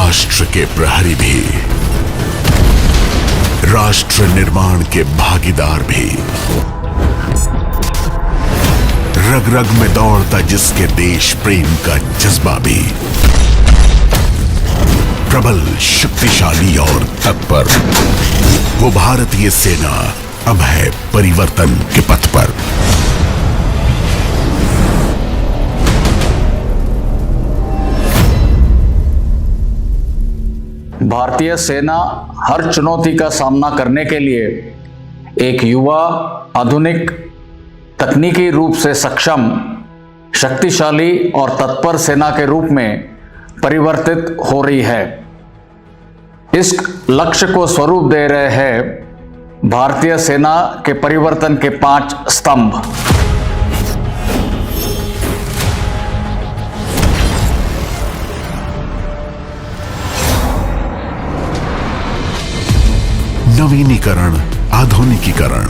राष्ट्र के प्रहरी भी, राष्ट्र निर्माण के भागीदार भी, रग रग में दौड़ता जिसके देश प्रेम का जज्बा भी, प्रबल, शक्तिशाली और तत्पर, वो भारतीय सेना अब है परिवर्तन के पथ पर। भारतीय सेना हर चुनौती का सामना करने के लिए एक युवा, आधुनिक, तकनीकी रूप से सक्षम, शक्तिशाली और तत्पर सेना के रूप में परिवर्तित हो रही है। इस लक्ष्य को स्वरूप दे रहे हैं भारतीय सेना के परिवर्तन के 5 स्तंभ। नवीनीकरण, आधुनिकीकरण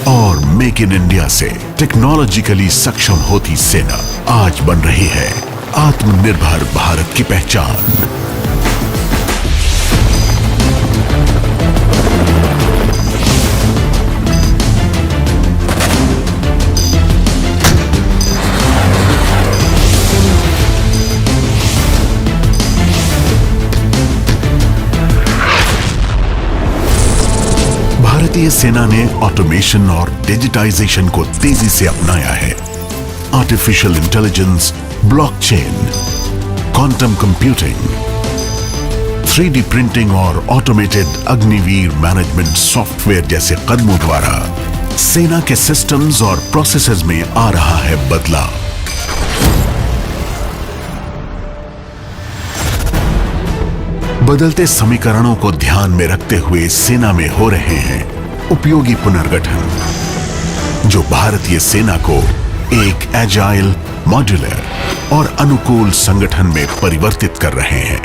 और मेक इन इंडिया से टेक्नोलॉजिकली सक्षम होती सेना आज बन रही है आत्मनिर्भर भारत की पहचान। भारतीय सेना ने ऑटोमेशन और डिजिटाइजेशन को तेजी से अपनाया है। Artificial intelligence, blockchain, quantum computing, 3D printing और ऑटोमेटेड अग्निवीर मैनेजमेंट सॉफ्टवेयर जैसे कदमों द्वारा सेना के सिस्टम्स और प्रोसेसेस में आ रहा है बदलाव। बदलते समीकरणों को ध्यान में रखते हुए सेना में हो रहे हैं उपयोगी पुनर्गठन, जो भारतीय सेना को एक एजाइल, मॉड्यूलर और अनुकूल संगठन में परिवर्तित कर रहे हैं।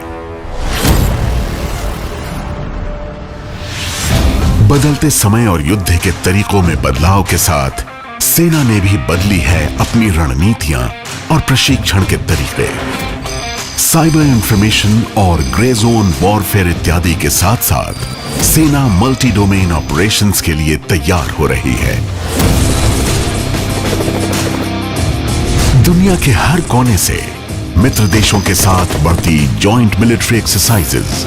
बदलते समय और युद्ध के तरीकों में बदलाव के साथ सेना ने भी बदली है अपनी रणनीतियां और प्रशिक्षण के तरीके। साइबर इंफॉर्मेशन और ग्रे जोन वॉरफेयर इत्यादि के साथ साथ सेना मल्टी डोमेन ऑपरेशंस के लिए तैयार हो रही है। दुनिया के हर कोने से मित्र देशों के साथ बढ़ती जॉइंट मिलिट्री एक्सरसाइजेज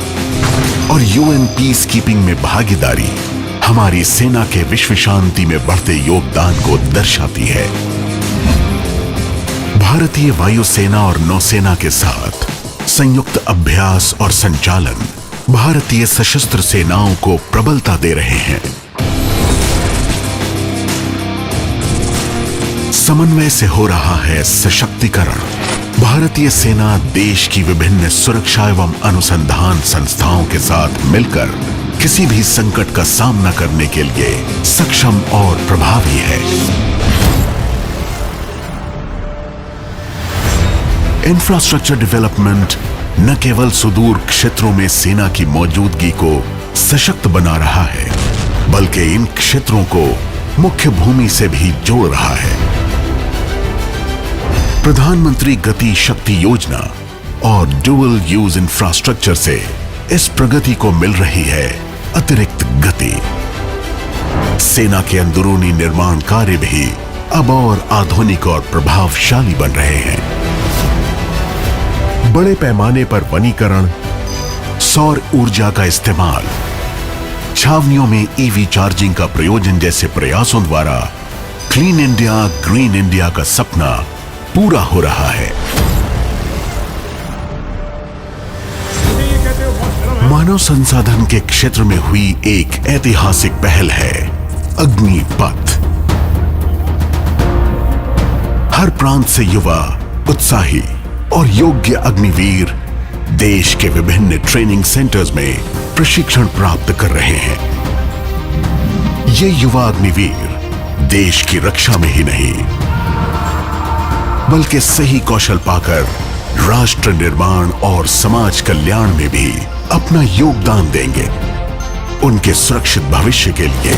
और यूएन पीस कीपिंग में भागीदारी हमारी सेना के विश्व शांति में बढ़ते योगदान को दर्शाती है। भारतीय वायुसेना और नौसेना के साथ संयुक्त अभ्यास और संचालन भारतीय सशस्त्र सेनाओं को प्रबलता दे रहे हैं। समन्वय से हो रहा है सशक्तिकरण। भारतीय सेना देश की विभिन्न सुरक्षा एवं अनुसंधान संस्थाओं के साथ मिलकर किसी भी संकट का सामना करने के लिए सक्षम और प्रभावी है। इंफ्रास्ट्रक्चर डेवलपमेंट न केवल सुदूर क्षेत्रों में सेना की मौजूदगी को सशक्त बना रहा है, बल्कि इन क्षेत्रों को मुख्य भूमि से भी जोड़ रहा है। प्रधानमंत्री गति शक्ति योजना और ड्यूअल यूज इंफ्रास्ट्रक्चर से इस प्रगति को मिल रही है अतिरिक्त गति। सेना के अंदरूनी निर्माण कार्य भी अब और आधुनिक और प्रभावशाली बन रहे हैं। बड़े पैमाने पर वनीकरण, सौर ऊर्जा का इस्तेमाल, छावनियों में ईवी चार्जिंग का प्रयोजन जैसे प्रयासों द्वारा क्लीन इंडिया, ग्रीन इंडिया का सपना पूरा हो रहा है। मानव संसाधन के क्षेत्र में हुई एक ऐतिहासिक पहल है अग्निपथ। हर प्रांत से युवा, उत्साही और योग्य अग्निवीर देश के विभिन्न ट्रेनिंग सेंटर्स में प्रशिक्षण प्राप्त कर रहे हैं। ये युवा अग्निवीर देश की रक्षा में ही नहीं, बल्कि सही कौशल पाकर राष्ट्र निर्माण और समाज कल्याण में भी अपना योगदान देंगे। उनके सुरक्षित भविष्य के लिए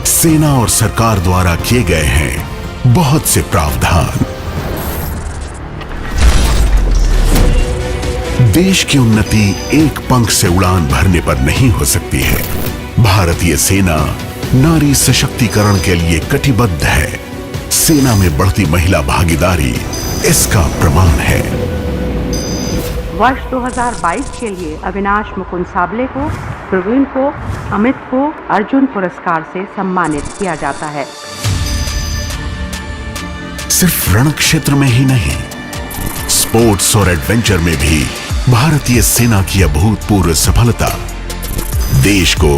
सेना और सरकार द्वारा किए गए हैं बहुत से प्रावधान। देश की उन्नति एक पंख से उड़ान भरने पर नहीं हो सकती है। भारतीय सेना नारी सशक्तिकरण के लिए कटिबद्ध है। सेना में बढ़ती महिला भागीदारी इसका प्रमाण है। वर्ष 2022 के लिए अविनाश मुकुंद साबले को, प्रवीण को, अमित को अर्जुन पुरस्कार से सम्मानित किया जाता है। सिर्फ रण क्षेत्र में ही नहीं, स्पोर्ट्स और एडवेंचर में भी भारतीय सेना की अभूतपूर्व सफलता देश को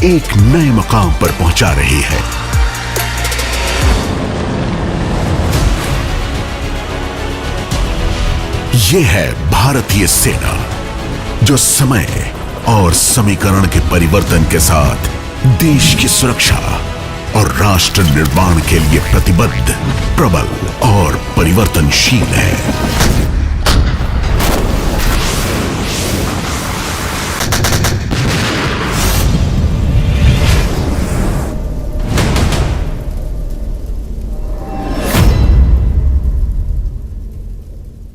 एक नए मकाम पर पहुंचा रही है। यह है भारतीय सेना, जो समय और समीकरण के परिवर्तन के साथ देश की सुरक्षा और राष्ट्र निर्माण के लिए प्रतिबद्ध, प्रबल और परिवर्तनशील है।